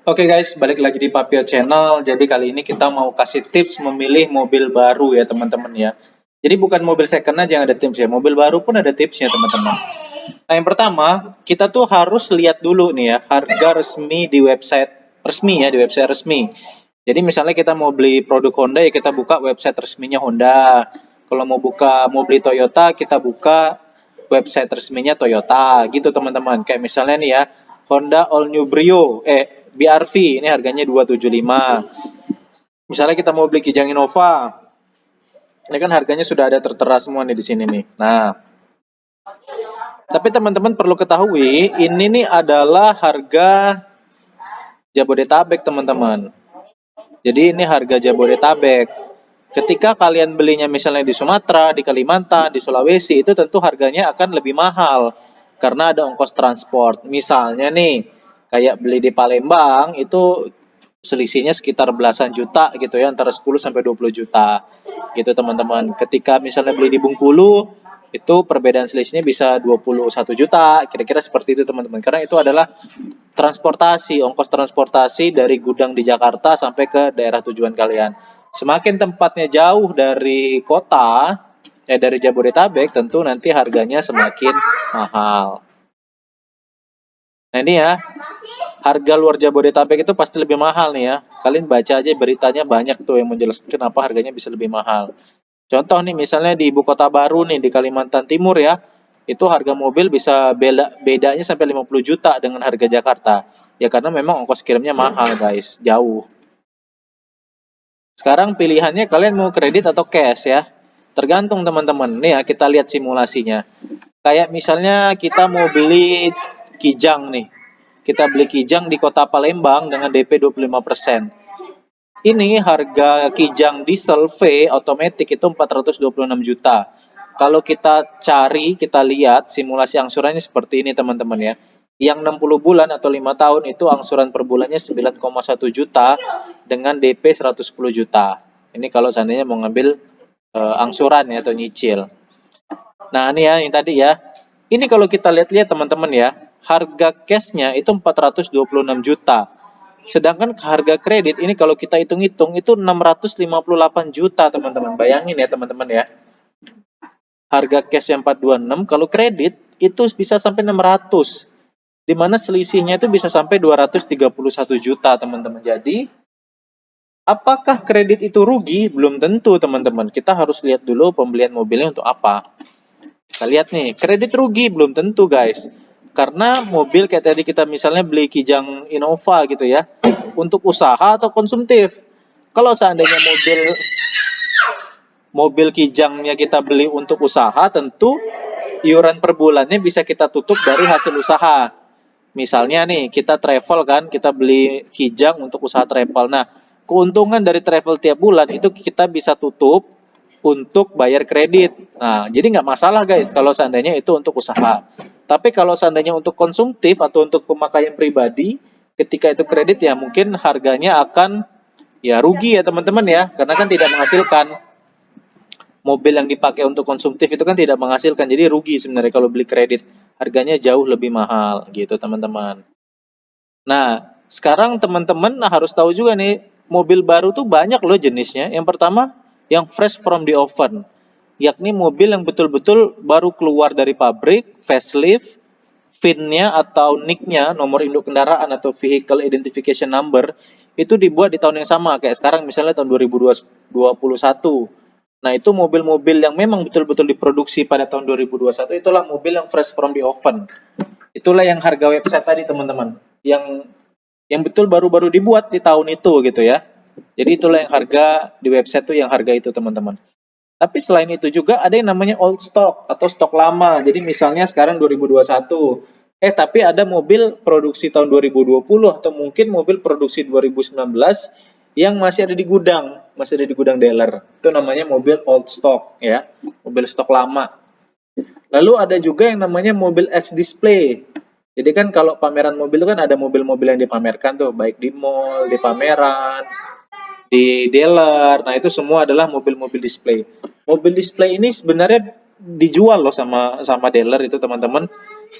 Oke guys, balik lagi di Papio Channel. Jadi kali ini kita mau kasih tips memilih mobil baru ya teman-teman ya. Jadi bukan mobil second aja yang ada tips ya, mobil baru pun ada tipsnya teman-teman. Nah yang pertama, kita tuh harus lihat dulu nih ya, harga resmi di website resmi ya, di website resmi. Jadi misalnya kita mau beli produk Honda ya kita buka website resminya Honda. Kalau mau beli Toyota, kita buka website resminya Toyota gitu teman-teman. Kayak misalnya nih ya, Honda All New Brio, BRV ini harganya 275. Misalnya kita mau beli Kijang Innova, ini kan harganya sudah ada tertera semua nih di sini nih. Nah, tapi teman-teman perlu ketahui, ini nih adalah harga Jabodetabek teman-teman. Jadi ini harga Jabodetabek. Ketika kalian belinya misalnya di Sumatera, di Kalimantan, di Sulawesi, itu tentu harganya akan lebih mahal karena ada ongkos transport. Misalnya nih, kayak beli di Palembang itu selisihnya sekitar belasan juta gitu ya, antara 10 sampai 20 juta. Gitu teman-teman. Ketika misalnya beli di Bengkulu, itu perbedaan selisihnya bisa 21 juta, kira-kira seperti itu teman-teman. Karena itu adalah transportasi, ongkos transportasi dari gudang di Jakarta sampai ke daerah tujuan kalian. Semakin tempatnya jauh dari kota, dari Jabodetabek, tentu nanti harganya semakin mahal. Nah ini ya, harga luar Jabodetabek itu pasti lebih mahal nih ya. Kalian baca aja beritanya banyak tuh yang menjelaskan kenapa harganya bisa lebih mahal. Contoh nih misalnya di ibu kota baru nih di Kalimantan Timur ya, itu harga mobil bisa bedanya sampai 50 juta dengan harga Jakarta. Ya karena memang ongkos kirimnya mahal guys, jauh. Sekarang pilihannya kalian mau kredit atau cash ya. Tergantung teman-teman. Nih ya kita lihat simulasinya. Kayak misalnya kita mau beli Kijang nih. Kita beli Kijang di kota Palembang dengan DP 25%. Ini harga Kijang diesel V otomatis itu 426 juta. Kalau kita cari, kita lihat simulasi angsurannya seperti ini teman-teman ya. Yang 60 bulan atau 5 tahun itu angsuran per bulannya 9,1 juta dengan DP 110 juta. Ini kalau seandainya mau ngambil angsuran ya atau nyicil. Nah, ini ya yang tadi ya. Ini kalau kita lihat-lihat teman-teman ya, harga cashnya itu 426 juta. Sedangkan harga kredit ini kalau kita hitung-hitung itu 658 juta teman-teman. Bayangin ya teman-teman ya. Harga cash yang 426, kalau kredit itu bisa sampai 600. Di mana selisihnya itu bisa sampai 231 juta teman-teman. Jadi apakah kredit itu rugi? Belum tentu teman-teman. Kita harus lihat dulu pembelian mobilnya untuk apa. Kita lihat nih, kredit rugi belum tentu guys. Karena mobil kayak tadi kita misalnya beli Kijang Innova gitu ya, untuk usaha atau konsumtif. Kalau seandainya mobil Kijangnya kita beli untuk usaha, tentu iuran per bulannya bisa kita tutup dari hasil usaha. Misalnya nih, kita travel kan, kita beli Kijang untuk usaha travel. Nah, keuntungan dari travel tiap bulan itu kita bisa tutup untuk bayar kredit. Nah, jadi nggak masalah guys kalau seandainya itu untuk usaha. Tapi kalau seandainya untuk konsumtif atau untuk pemakaian pribadi, ketika itu kredit ya mungkin harganya akan ya rugi ya teman-teman ya, karena kan tidak menghasilkan. Mobil yang dipakai untuk konsumtif itu kan tidak menghasilkan, jadi rugi sebenarnya kalau beli kredit. Harganya jauh lebih mahal gitu teman-teman. Nah, sekarang teman-teman harus tahu juga nih, mobil baru tuh banyak loh jenisnya. Yang pertama, yang fresh from the oven, yakni mobil yang betul-betul baru keluar dari pabrik, facelift, VIN-nya atau NIC-nya, nomor induk kendaraan atau vehicle identification number, itu dibuat di tahun yang sama. Kayak sekarang misalnya tahun 2021. Nah, itu mobil-mobil yang memang betul-betul diproduksi pada tahun 2021, itulah mobil yang fresh from the oven. Itulah yang harga website tadi teman-teman. Yang betul baru-baru dibuat di tahun itu gitu ya. Jadi itulah yang harga di website tuh yang harga itu teman-teman. Tapi selain itu juga ada yang namanya old stock atau stok lama. Jadi misalnya sekarang 2021, tapi ada mobil produksi tahun 2020 atau mungkin mobil produksi 2019 yang masih ada di gudang, masih ada di gudang dealer. Itu namanya mobil old stock ya, mobil stok lama. Lalu ada juga yang namanya mobil X display. Jadi kan kalau pameran mobil itu kan ada mobil-mobil yang dipamerkan tuh, baik di mall, di pameran, di dealer. Nah, itu semua adalah mobil-mobil display. Mobil display ini sebenarnya dijual loh sama dealer itu teman-teman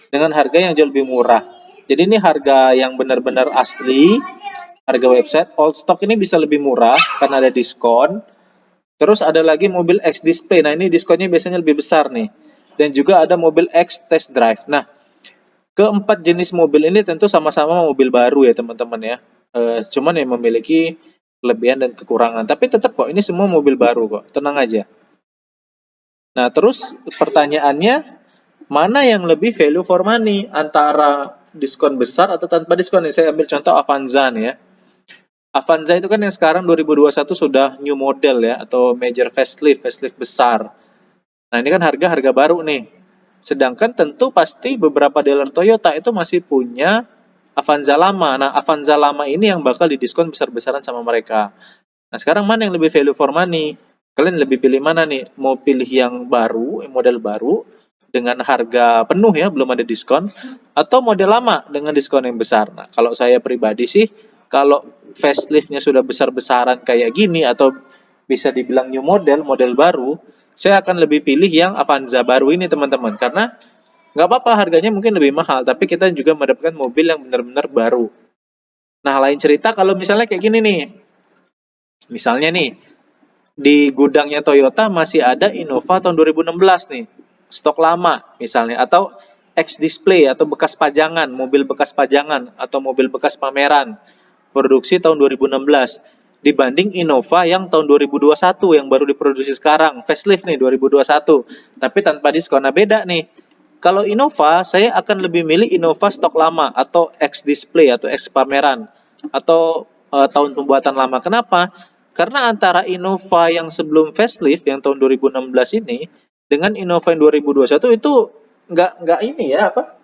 dengan harga yang jauh lebih murah. Jadi ini harga yang benar-benar asli, harga website. Old stock ini bisa lebih murah karena ada diskon. Terus ada lagi mobil X Display. Nah, ini diskonnya biasanya lebih besar nih. Dan juga ada mobil X Test Drive. Nah, keempat jenis mobil ini tentu sama-sama mobil baru ya teman-teman ya. Cuman yang memiliki kelebihan dan kekurangan. Tapi tetap kok ini semua mobil baru kok. Tenang aja. Nah, terus pertanyaannya, mana yang lebih value for money antara diskon besar atau tanpa diskon? Nih, saya ambil contoh Avanza nih ya. Avanza itu kan yang sekarang 2021 sudah new model ya, atau major facelift, facelift besar. Nah, ini kan harga-harga baru nih. Sedangkan tentu pasti beberapa dealer Toyota itu masih punya Avanza lama. Nah, Avanza lama ini yang bakal didiskon besar-besaran sama mereka. Nah, sekarang mana yang lebih value for money? Kalian lebih pilih mana nih? Mau pilih yang baru, model baru, dengan harga penuh ya, belum ada diskon, atau model lama dengan diskon yang besar? Nah, kalau saya pribadi sih, kalau faceliftnya sudah besar-besaran kayak gini, atau bisa dibilang new model, model baru, saya akan lebih pilih yang Avanza baru ini teman-teman. Karena nggak apa-apa harganya mungkin lebih mahal, tapi kita juga mendapatkan mobil yang benar-benar baru. Nah, lain cerita kalau misalnya kayak gini nih. Misalnya nih, di gudangnya Toyota masih ada Innova tahun 2016 nih, stok lama misalnya, atau X-Display atau bekas pajangan, mobil bekas pajangan atau mobil bekas pameran, produksi tahun 2016, dibanding Innova yang tahun 2021 yang baru diproduksi sekarang, facelift nih 2021, tapi tanpa diskon. Nah, beda nih. Kalau Innova, saya akan lebih milih Innova stok lama atau X-Display atau X pameran atau tahun pembuatan lama. Kenapa? Karena antara Innova yang sebelum facelift yang tahun 2016 ini dengan Innova yang 2021 itu nggak ini ya apa?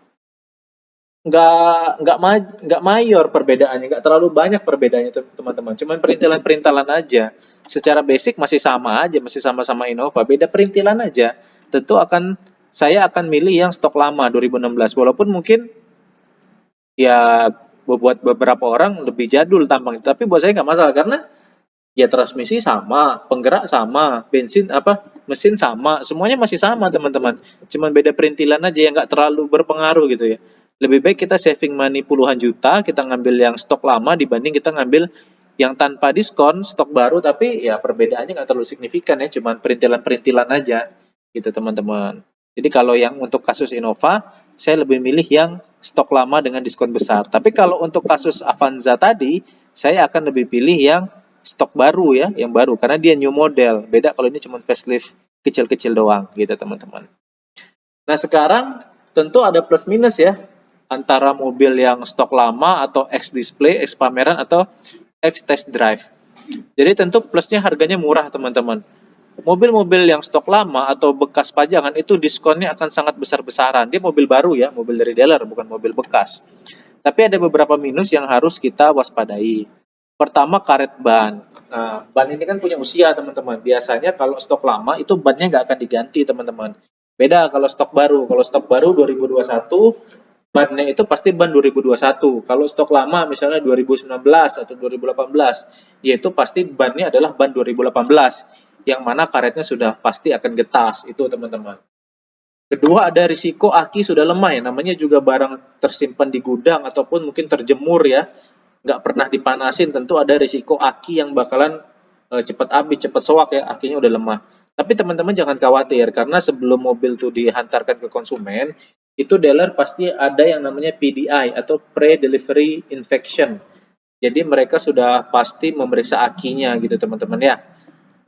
Nggak mayor perbedaannya, nggak terlalu banyak perbedaannya teman-teman. Cuman perintilan-perintilan aja. Secara basic masih sama aja, masih sama-sama Innova. Beda perintilan aja. Tentu saya akan milih yang stok lama 2016. Walaupun mungkin ya buat beberapa orang lebih jadul tampang, tapi buat saya nggak masalah karena ya transmisi sama, penggerak sama, bensin mesin sama, semuanya masih sama teman-teman. Cuman beda perintilan aja yang nggak terlalu berpengaruh gitu ya. Lebih baik kita saving money puluhan juta, kita ngambil yang stok lama dibanding kita ngambil yang tanpa diskon, stok baru, tapi ya perbedaannya nggak terlalu signifikan ya, cuman perintilan-perintilan aja gitu teman-teman. Jadi kalau yang untuk kasus Innova, saya lebih milih yang stok lama dengan diskon besar. Tapi kalau untuk kasus Avanza tadi, saya akan lebih pilih yang stok baru ya, yang baru karena dia new model. Beda kalau ini cuma facelift kecil-kecil doang gitu teman-teman. Nah, sekarang tentu ada plus minus ya antara mobil yang stok lama atau X display, X pameran atau X test drive. Jadi tentu plusnya harganya murah teman-teman. Mobil-mobil yang stok lama atau bekas pajangan itu diskonnya akan sangat besar-besaran. Dia mobil baru ya, mobil dari dealer bukan mobil bekas. Tapi ada beberapa minus yang harus kita waspadai. Pertama, karet ban. Nah, ban ini kan punya usia teman-teman. Biasanya kalau stok lama itu bannya nggak akan diganti teman-teman. Beda kalau stok baru. Kalau stok baru 2021, bannya itu pasti ban 2021. Kalau stok lama misalnya 2019 atau 2018, yaitu pasti bannya adalah ban 2018. Yang mana karetnya sudah pasti akan getas. Itu teman-teman. Kedua, ada risiko aki sudah lemah ya. Namanya juga barang tersimpan di gudang ataupun mungkin terjemur ya, nggak pernah dipanasin, tentu ada risiko aki yang bakalan cepat habis, cepat soak ya, akinya udah lemah. Tapi teman-teman jangan khawatir karena sebelum mobil tuh dihantarkan ke konsumen, itu dealer pasti ada yang namanya PDI atau pre-delivery inspection. Jadi mereka sudah pasti memeriksa akinya gitu teman-teman ya.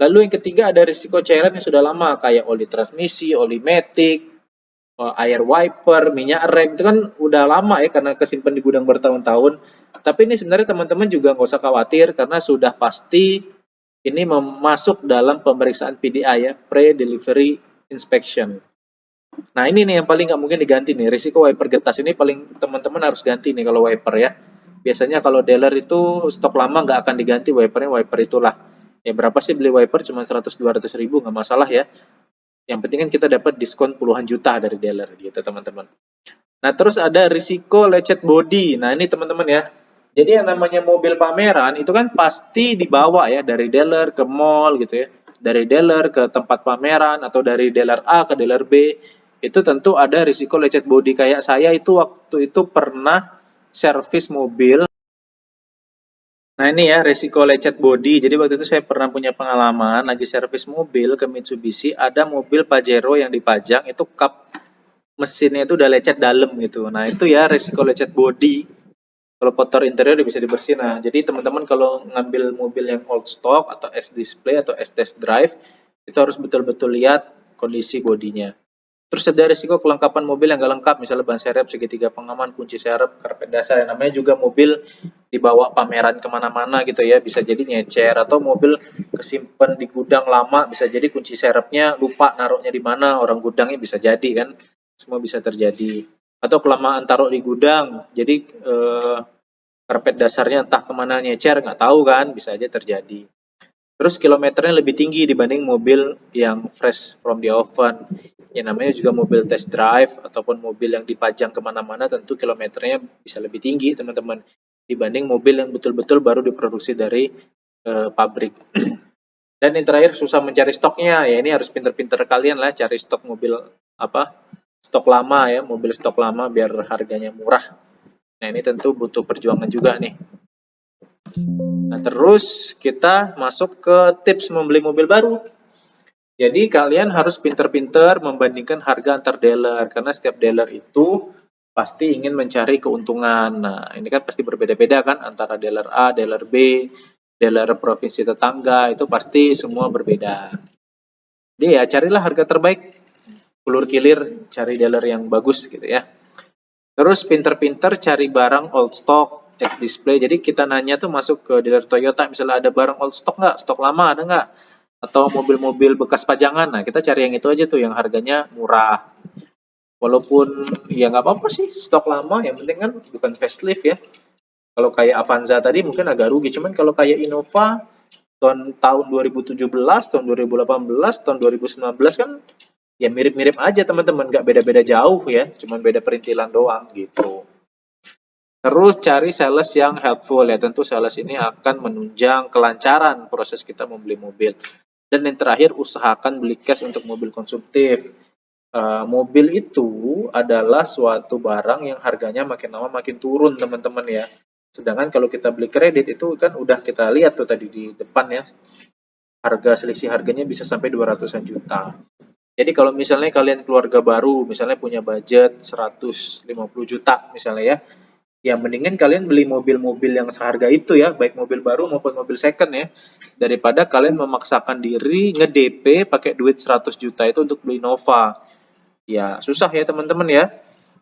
Lalu yang ketiga ada risiko cairan yang sudah lama kayak oli transmisi, oli matic, air wiper, minyak rem itu kan udah lama ya karena kesimpan di gudang bertahun-tahun. Tapi ini sebenarnya teman-teman juga nggak usah khawatir karena sudah pasti ini masuk dalam pemeriksaan PDI ya, pre-delivery inspection. Nah ini nih yang paling nggak mungkin diganti nih, risiko wiper getas ini paling teman-teman harus ganti nih kalau wiper ya. Biasanya kalau dealer itu stok lama nggak akan diganti wipernya, wiper itulah. Ya berapa sih beli wiper cuma 100-200 ribu nggak masalah ya. Yang penting kan kita dapat diskon puluhan juta dari dealer gitu teman-teman. Nah terus ada risiko lecet body. Nah ini teman-teman ya. Jadi yang namanya mobil pameran itu kan pasti dibawa ya dari dealer ke mall gitu ya. Dari dealer ke tempat pameran atau dari dealer A ke dealer B. Itu tentu ada risiko lecet body. Kayak saya itu waktu itu pernah servis mobil. Nah ini ya resiko lecet bodi. Jadi waktu itu saya pernah punya pengalaman lagi servis mobil ke Mitsubishi, ada mobil Pajero yang dipajang itu kap mesinnya itu udah lecet dalam gitu. Nah itu ya resiko lecet bodi. Kalau kotor interior bisa dibersihin. Nah jadi teman-teman kalau ngambil mobil yang old stock atau S display atau S test drive itu harus betul-betul lihat kondisi bodinya. Terus ada risiko kelengkapan mobil yang gak lengkap, misalnya ban serep, segitiga pengaman, kunci serep, karpet dasar. Yang namanya juga mobil dibawa pameran kemana-mana gitu ya, bisa jadi nyecer, atau mobil kesimpan di gudang lama, bisa jadi kunci serepnya lupa naruhnya di mana, orang gudangnya bisa jadi kan, semua bisa terjadi. Atau kelamaan taruh di gudang, jadi karpet dasarnya entah kemana nyecer, nggak tahu kan, bisa aja terjadi. Terus kilometernya lebih tinggi dibanding mobil yang fresh from the oven. Ya namanya juga mobil test drive ataupun mobil yang dipajang kemana-mana tentu kilometernya bisa lebih tinggi teman-teman dibanding mobil yang betul-betul baru diproduksi dari pabrik. Dan yang terakhir susah mencari stoknya, ya ini harus pinter-pinter kalian lah cari stok mobil apa stok lama ya, mobil stok lama biar harganya murah. Nah ini tentu butuh perjuangan juga nih. Nah, terus kita masuk ke tips membeli mobil baru. Jadi kalian harus pinter-pinter membandingkan harga antar dealer karena setiap dealer itu pasti ingin mencari keuntungan. Nah, ini kan pasti berbeda-beda kan antara dealer A, dealer B, dealer provinsi tetangga itu pasti semua berbeda. Jadi ya carilah harga terbaik, ulur kilir cari dealer yang bagus gitu ya. Terus pinter-pinter cari barang old stock, ex display. Jadi kita nanya tuh masuk ke dealer Toyota, misalnya ada barang old stock nggak, stok lama ada nggak, atau mobil-mobil bekas pajangan. Nah kita cari yang itu aja tuh, yang harganya murah. Walaupun ya nggak apa-apa sih stok lama, yang penting kan bukan facelift ya. Kalau kayak Avanza tadi mungkin agak rugi, cuman kalau kayak Innova tahun 2017, tahun 2018, tahun 2019 kan ya mirip-mirip aja teman-teman, nggak beda-beda jauh ya, cuman beda perintilan doang gitu. Terus cari sales yang helpful ya, tentu sales ini akan menunjang kelancaran proses kita membeli mobil. Dan yang terakhir usahakan beli cash untuk mobil konsumtif. Mobil itu adalah suatu barang yang harganya makin lama makin turun teman-teman ya. Sedangkan kalau kita beli kredit itu kan udah kita lihat tuh tadi di depan ya, harga selisih harganya bisa sampai 200-an juta. Jadi kalau misalnya kalian keluarga baru, misalnya punya budget 150 juta misalnya ya, ya mendingan kalian beli mobil-mobil yang seharga itu ya, baik mobil baru maupun mobil second ya, daripada kalian memaksakan diri nge-DP pakai duit 100 juta itu untuk beli Nova. Ya susah ya teman-teman ya.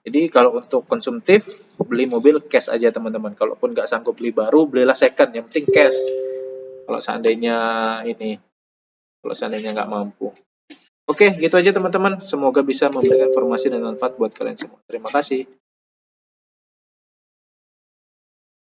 Jadi kalau untuk konsumtif, beli mobil cash aja teman-teman. Kalaupun nggak sanggup beli baru, belilah second, yang penting cash. Kalau seandainya ini, kalau seandainya nggak mampu. Oke, gitu aja teman-teman. Semoga bisa memberikan informasi dan manfaat buat kalian semua. Terima kasih.